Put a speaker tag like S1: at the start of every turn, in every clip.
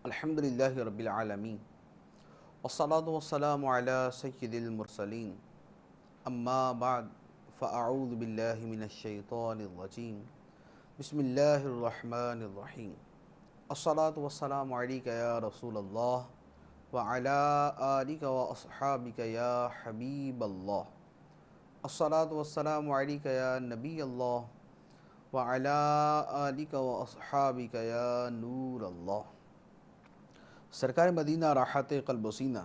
S1: الحمدللہ رب العالمین والصلاة والسلام علی سید المرسلین اما بعد فاعوذ باللہ من الشیطان الرجیم بسم اللہ الرحمن الرحیم الصلاة والسلام علیک یا رسول اللہ وعلی آلک واصحابک یا حبیب اللہ الصلاة والسلام علیک یا نبی اللہ وعلی آلک واصحابک یا نور اللہ۔ سرکار مدینہ راحت قلب و سینہ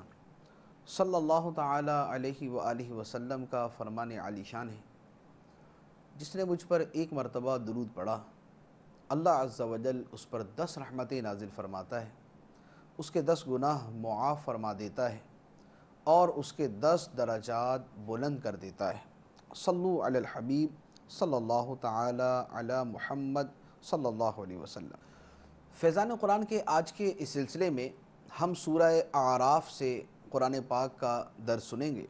S1: صلی اللہ تعالی علیہ وآلہ وسلم کا فرمان عالی شان ہے، جس نے مجھ پر ایک مرتبہ درود پڑھا، اللہ عز و جل اس پر 10 رحمتیں نازل فرماتا ہے، اس کے 10 گناہ معاف فرما دیتا ہے اور اس کے 10 درجات بلند کر دیتا ہے۔ صلو علی الحبیب صلی اللہ تعالی علی محمد صلی اللہ علیہ وسلم۔ فیضان قرآن کے آج کے اس سلسلے میں ہم سورہ اعراف سے قرآن پاک کا درس سنیں گے۔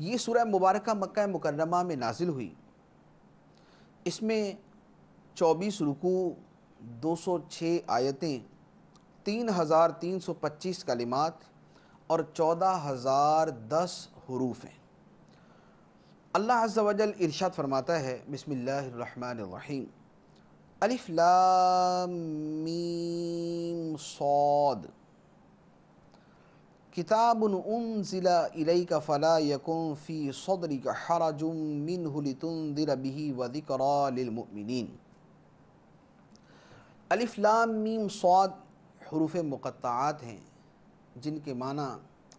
S1: یہ سورہ مبارکہ مکہ مکرمہ میں نازل ہوئی، اس میں 24 رکوع، 206 آیتیں، 3325 کلمات اور 14010 حروف ہیں۔ اللہ عز و جل ارشاد فرماتا ہے، بسم اللہ الرحمن الرحیم، الف لام میم صاد، کتاب انزل الیک فلا یکن فی صدرک حرج منہ لتنذر بہ وذکریٰ للمؤمنین۔ الف لام میم صاد حروف مقطعات ہیں، جن کے معنی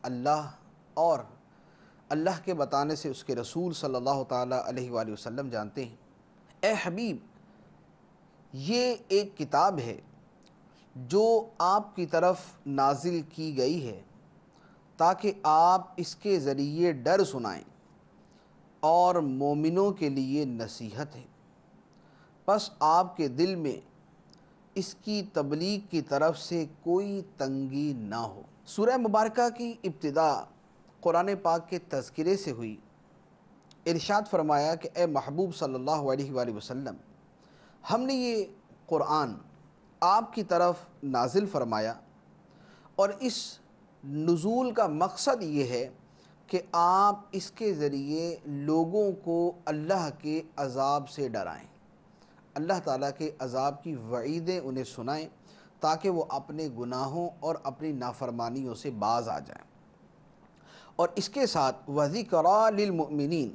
S1: اللہ اور اللہ کے بتانے سے اس کے رسول صلی اللہ تعالیٰ علیہ وآلہ وسلم جانتے ہیں۔ اے حبیب، یہ ایک کتاب ہے جو آپ کی طرف نازل کی گئی ہے تاکہ آپ اس کے ذریعے ڈر سنائیں اور مومنوں کے لیے نصیحت ہے، پس آپ کے دل میں اس کی تبلیغ کی طرف سے کوئی تنگی نہ ہو۔ سورہ مبارکہ کی ابتدا قرآن پاک کے تذکرے سے ہوئی۔ ارشاد فرمایا کہ اے محبوب صلی اللہ علیہ وآلہ وسلم، ہم نے یہ قرآن آپ کی طرف نازل فرمایا اور اس نزول کا مقصد یہ ہے کہ آپ اس کے ذریعے لوگوں کو اللہ کے عذاب سے ڈرائیں، اللہ تعالیٰ کے عذاب کی وعیدیں انہیں سنائیں تاکہ وہ اپنے گناہوں اور اپنی نافرمانیوں سے باز آ جائیں۔ اور اس کے ساتھ وَذِكْرَىٰ لِلْمُؤْمِنِينَ،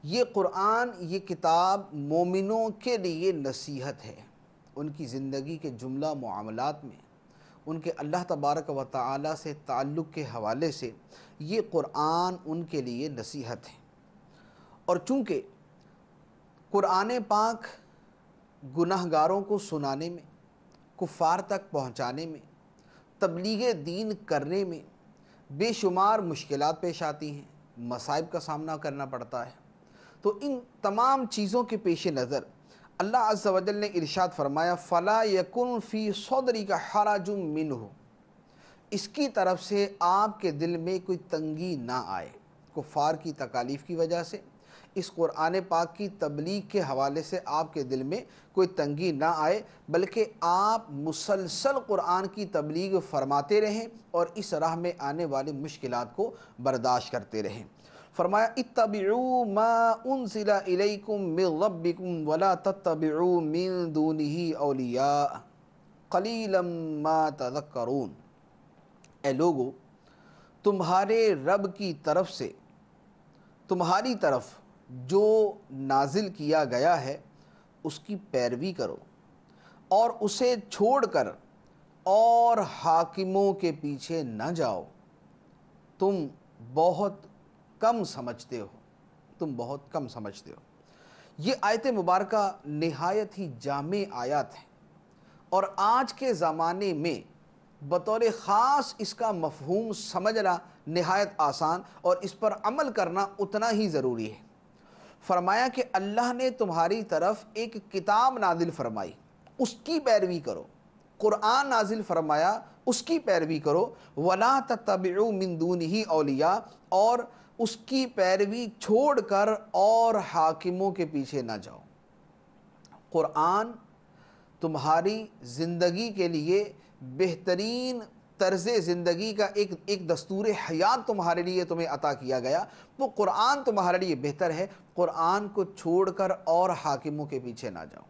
S1: یہ قرآن، یہ کتاب مومنوں کے لیے نصیحت ہے، ان کی زندگی کے جملہ معاملات میں، ان کے اللہ تبارک و تعالی سے تعلق کے حوالے سے یہ قرآن ان کے لیے نصیحت ہے۔ اور چونکہ قرآن پاک گناہگاروں کو سنانے میں، کفار تک پہنچانے میں، تبلیغ دین کرنے میں بے شمار مشکلات پیش آتی ہیں، مصائب کا سامنا کرنا پڑتا ہے، تو ان تمام چیزوں کے پیش نظر اللہ عز و جل نے ارشاد فرمایا فَلَا يَكُنْ فِي صَدْرِكَ حَرَجٌ مِّنْهُ، اس کی طرف سے آپ کے دل میں کوئی تنگی نہ آئے، کفار کی تکالیف کی وجہ سے اس قرآن پاک کی تبلیغ کے حوالے سے آپ کے دل میں کوئی تنگی نہ آئے، بلکہ آپ مسلسل قرآن کی تبلیغ فرماتے رہیں اور اس راہ میں آنے والی مشکلات کو برداشت کرتے رہیں۔ فرمایا اتبعوا ما انزل الیکم من ربکم ولا تتبعوا من دونہ اولیاء قلیلا ما تذکرون۔ اے لوگو، تمہارے رب کی طرف سے تمہاری طرف جو نازل کیا گیا ہے اس کی پیروی کرو اور اسے چھوڑ کر اور حاکموں کے پیچھے نہ جاؤ، تم بہت کم سمجھتے ہو، تم بہت کم سمجھتے ہو۔ یہ آیت مبارکہ نہایت ہی جامع آیات ہیں اور آج کے زمانے میں بطور خاص اس کا مفہوم سمجھنا نہایت آسان اور اس پر عمل کرنا اتنا ہی ضروری ہے۔ فرمایا کہ اللہ نے تمہاری طرف ایک کتاب نازل فرمائی، اس کی پیروی کرو، قرآن نازل فرمایا، اس کی پیروی کرو، وَلَا تَتَّبِعُوا مِن دُونِهِ اولیاء، اور اس کی پیروی چھوڑ کر اور حاکموں کے پیچھے نہ جاؤ۔ قرآن تمہاری زندگی کے لیے بہترین طرز زندگی کا ایک دستور حیات تمہارے لیے تمہیں عطا کیا گیا، وہ قرآن تمہارے لیے بہتر ہے۔ قرآن کو چھوڑ کر اور حاکموں کے پیچھے نہ جاؤ،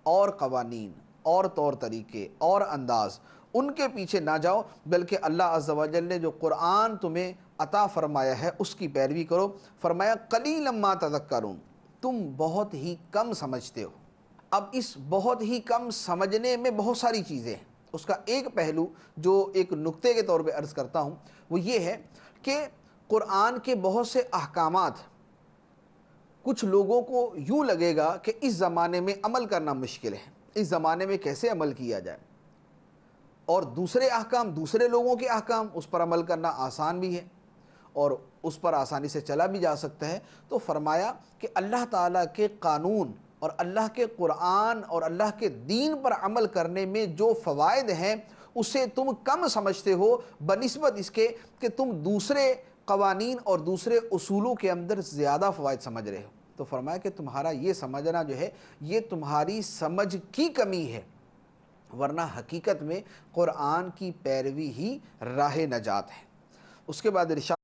S1: اور قوانین اور طور طریقے اور انداز ان کے پیچھے نہ جاؤ، بلکہ اللہ عز و جل نے جو قرآن تمہیں عطا فرمایا ہے اس کی پیروی کرو۔ فرمایا قلیلا ما تذکرون، تم بہت ہی کم سمجھتے ہو۔ اب اس بہت ہی کم سمجھنے میں بہت ساری چیزیں ہیں۔ اس کا ایک پہلو جو ایک نقطے کے طور پہ عرض کرتا ہوں وہ یہ ہے کہ قرآن کے بہت سے احکامات کچھ لوگوں کو یوں لگے گا کہ اس زمانے میں عمل کرنا مشکل ہے، اس زمانے میں کیسے عمل کیا جائے، اور دوسرے احکام، دوسرے لوگوں کے احکام، اس پر عمل کرنا آسان بھی ہے اور اس پر آسانی سے چلا بھی جا سکتا ہے۔ تو فرمایا کہ اللہ تعالیٰ کے قانون اور اللہ کے قرآن اور اللہ کے دین پر عمل کرنے میں جو فوائد ہیں اسے تم کم سمجھتے ہو بنسبت اس کے کہ تم دوسرے قوانین اور دوسرے اصولوں کے اندر زیادہ فوائد سمجھ رہے ہو۔ تو فرمایا کہ تمہارا یہ سمجھنا جو ہے یہ تمہاری سمجھ کی کمی ہے، ورنہ حقیقت میں قرآن کی پیروی ہی راہ نجات ہے۔ اس کے بعد ارشاد